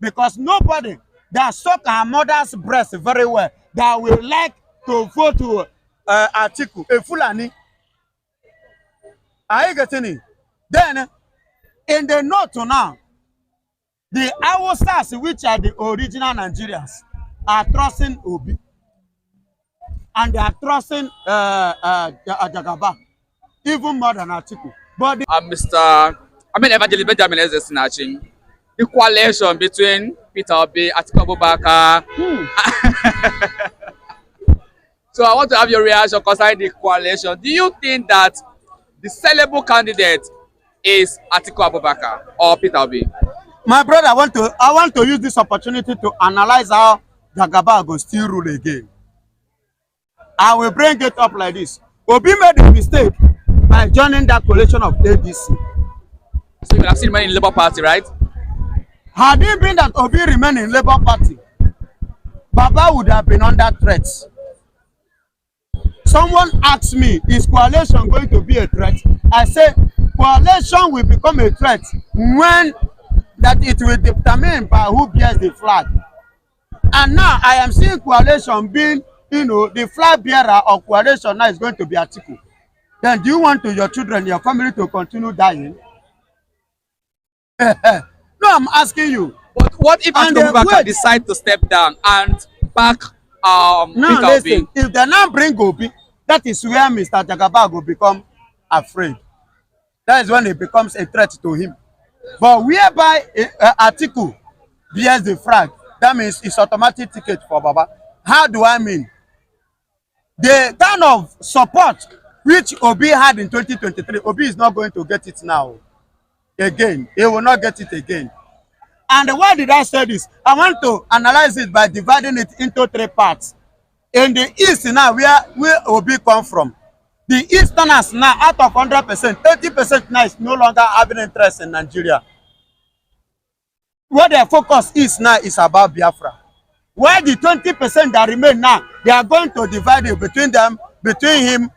Because nobody that suck our mother's breast very well that will like to vote to Atiku, a Fulani. Are you getting it? Then, in the north now, the Awosas, which are the original Nigerians, are trusting Obi. And they are trusting Jagaba, even more than Atiku. But Evangelist Benjamin Eze the coalition between Peter Obi, Atiku Abubakar. So I want to have your reaction concerning the coalition. Do you think that the sellable candidate is Atiku Abubakar or Peter Obi? my brother, I want to use this opportunity to analyze how Jagaba will still rule again. I will bring it up like this. Obi made a mistake by joining that coalition of ADC. So you have seen money in Labour Party, right? Had it been that Obi remained in Labour Party, Baba would have been under threat. Someone asked me, is coalition going to be a threat? I said, coalition will become a threat when that it will determine by who bears the flag. And now I am seeing coalition being, the flag bearer of coalition now is going to be Atiku. Then do you want your children, your family to continue dying? No, I'm asking you. But what if Atiku Abubakar decide to step down and back now Peter listen, Obi? if they now bring Obi, that is where Mr. Jagaba will become afraid. That is when it becomes a threat to him. But whereby Atiku bears the flag, that means it's automatic ticket for Baba. How do I mean? The kind of support which Obi had in 2023, Obi is not going to get it now. Again, he will not get it again. And why did I say this? I want to analyze it by dividing it into three parts. In the east now, where Obi come from, the Easterners now, out of 100%, 30% now is no longer having interest in Nigeria. What their focus is now is about Biafra. Why the 20% that remain now, they are going to divide it between them, between him,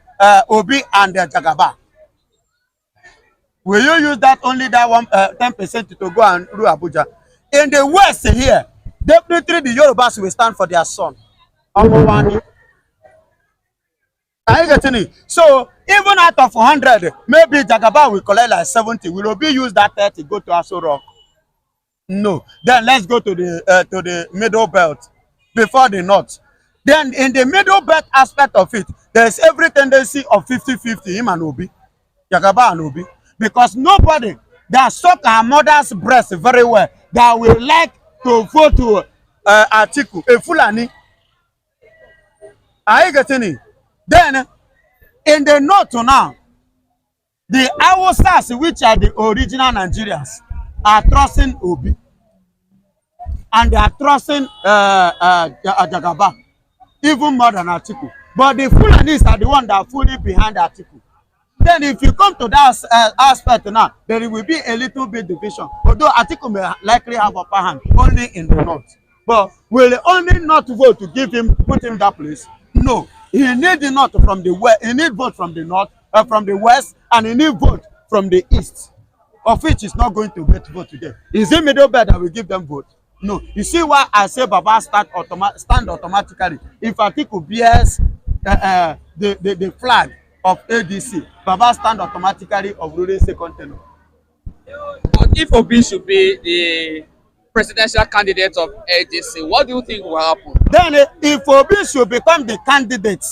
Obi, and Jagaba. Will you use that only that 10% to go and rule Abuja? In the West here, definitely the Yorubas will stand for their son. Are you getting it? So even out of 100, maybe Jagaba will collect like 70. Will Obi use that 30 go to Aso Rock? No. Then let's go to the middle belt before the north. Then in the middle belt aspect of it, there's every tendency of 50-50, him and Obi, Jagaba and Obi. Because nobody that suck our mother's breast very well that will like to vote to Atiku, a Fulani. Are you getting it? Then, in the north now, the Awosas, which are the original Nigerians, are trusting Obi. And they are trusting Jagaba, even more than Atiku. But the Fulanis are the ones that are fully behind Atiku. Then if you come to that aspect now, there will be a little bit division. Although Atiku may likely have upper hand only in the north. But will only not vote to put him that place? No. He need the north from the west. He need vote from the north, from the west, and he need vote from the east, of which is not going to get vote today. Is it middle belt that will give them vote? No. You see why I say Baba stand automatically. If Atiku bears the flag of ADC, Baba stand automatically of ruling second tenure. But if Obi should be the presidential candidate of ADC, what do you think will happen? Then if Obi should become the candidate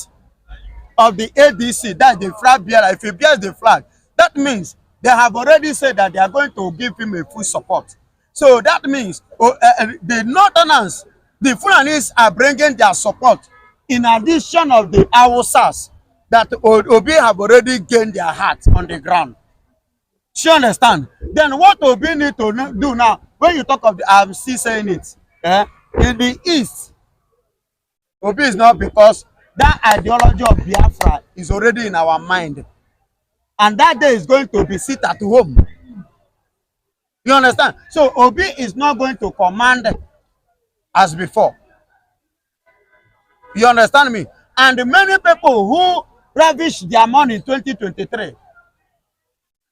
of the ADC, that's the flag bearer, if he bears the flag, that means they have already said that they are going to give him a full support. So that means the Northerners, the Fulanis are bringing their support in addition of the Awosas that Obi have already gained their heart on the ground. You understand? Then what Obi need to do now, when you talk of the, I'm still saying it, in the East, Obi is not, because that ideology of Biafra is already in our mind. And that day is going to be sit at home. You understand? So Obi is not going to command as before. You understand me? And many people who ravished their money in 2023,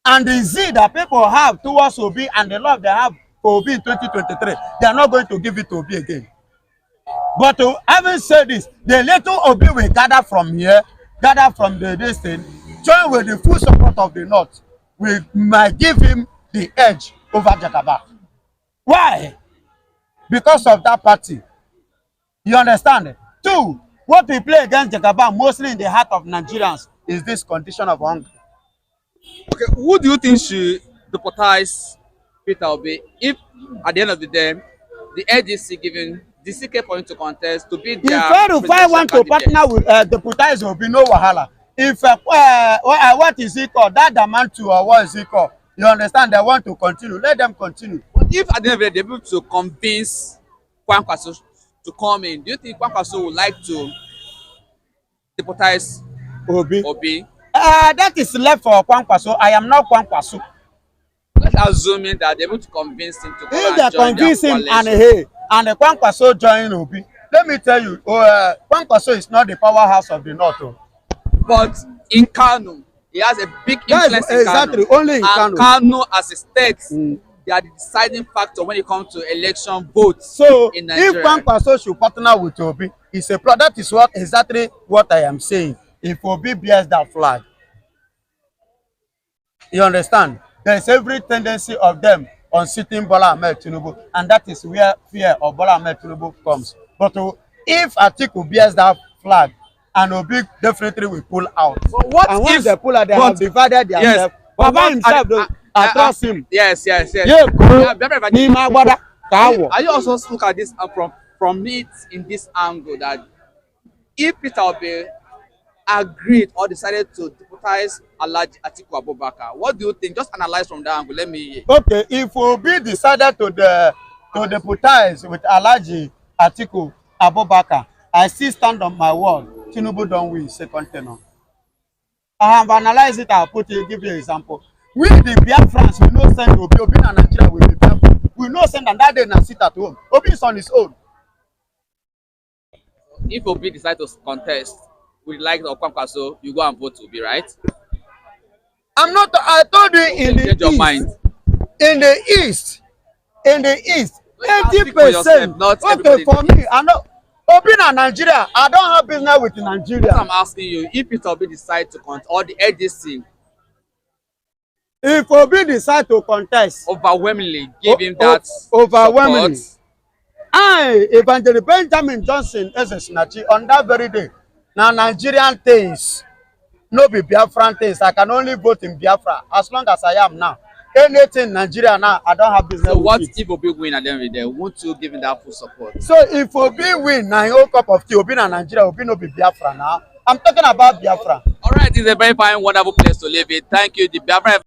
and the zeal that people have towards Obi and the love they have for Obi in 2023, they are not going to give it to Obi again. But having said this, the little Obi will gather from here, gather from the distance, join with the full support of the North, we might give him the edge over Jagaba. Why? Because of that party. You understand? Two, what we play against Jagaba mostly in the heart of Nigerians is this condition of hunger. Okay, who do you think should deputize Peter Obi if at the end of the day the ADC giving the CK for him to contest to be their if I want to partner with deputize Obi, no wahala. If what is it called, that demand to or what is it called, you understand, they want to continue, let them continue. If at the end of the day they're able to convince Kwankwaso to come in, do you think Kwankwaso would like to deputize Obi? That is left for Kwankwaso. I am not Kwankwaso. Let's assuming that they're able to convince him to come If and they join convince their him coalition. and the Kwankwaso join Obi, let me tell you, Kwankwaso is not the powerhouse of the North. But in Kano, he has a big influence in exactly, Kano. only in and Kano as a state, they are the deciding factor when it comes to election votes. So in Nigeria. If Kwankwaso should partner with Obi, it's a plot. That is exactly what I am saying. If Obi bears that flag, you understand, there is every tendency of them on sitting Bola Ahmed Tinubu, and that is where fear of Bola Ahmed Tinubu comes. But if Atiku bears that flag, and Obi definitely will pull out. But what and if once they pull out, they have divided themselves. Baba himself, I trust him. Yes. Yeah, Are you also look at this from it in this angle that if Peter Obi agreed or decided to deputize Alhaji Atiku Abubakar, what do you think? Just analyze from that angle. Let me hear. Okay, if Obi decided to deputize with Alhaji Atiku Abubakar, I still stand on my word. Tinubu don't win second tenure. I have analyzed it. I'll give you an example. We the Biafrans, we no send Obi and Nigeria will be Biafra. We no send, and that day na sit at home. Obi is on his own. If Obi decide to contest with the likes of Kwankwaso, you go and vote Obi, right? I told you in the Change your mind. In the east, 80%. Okay, for me, I know. Obi and Nigeria, I don't have business with Nigeria. I'm asking you, if Peter Obi decide to contest, or the ADC if Obi decide to contest overwhelmingly give him that overwhelmingly support, Evangelist Benjamin Johnson Ezesinachi on that very day, now Nigerian things, no be Biafran things. I can only vote in Biafra as long as I am now. Anything Nigeria now, I don't have business. So what with it. if Obi win at the end of the day? Won't you give him that full support? So if Obi win, now whole cup of tea, Obi and Nigeria, Obi no be Biafra now. I'm talking about Biafra. All right, it's a very fine, wonderful place to live in. Thank you, the Biafra.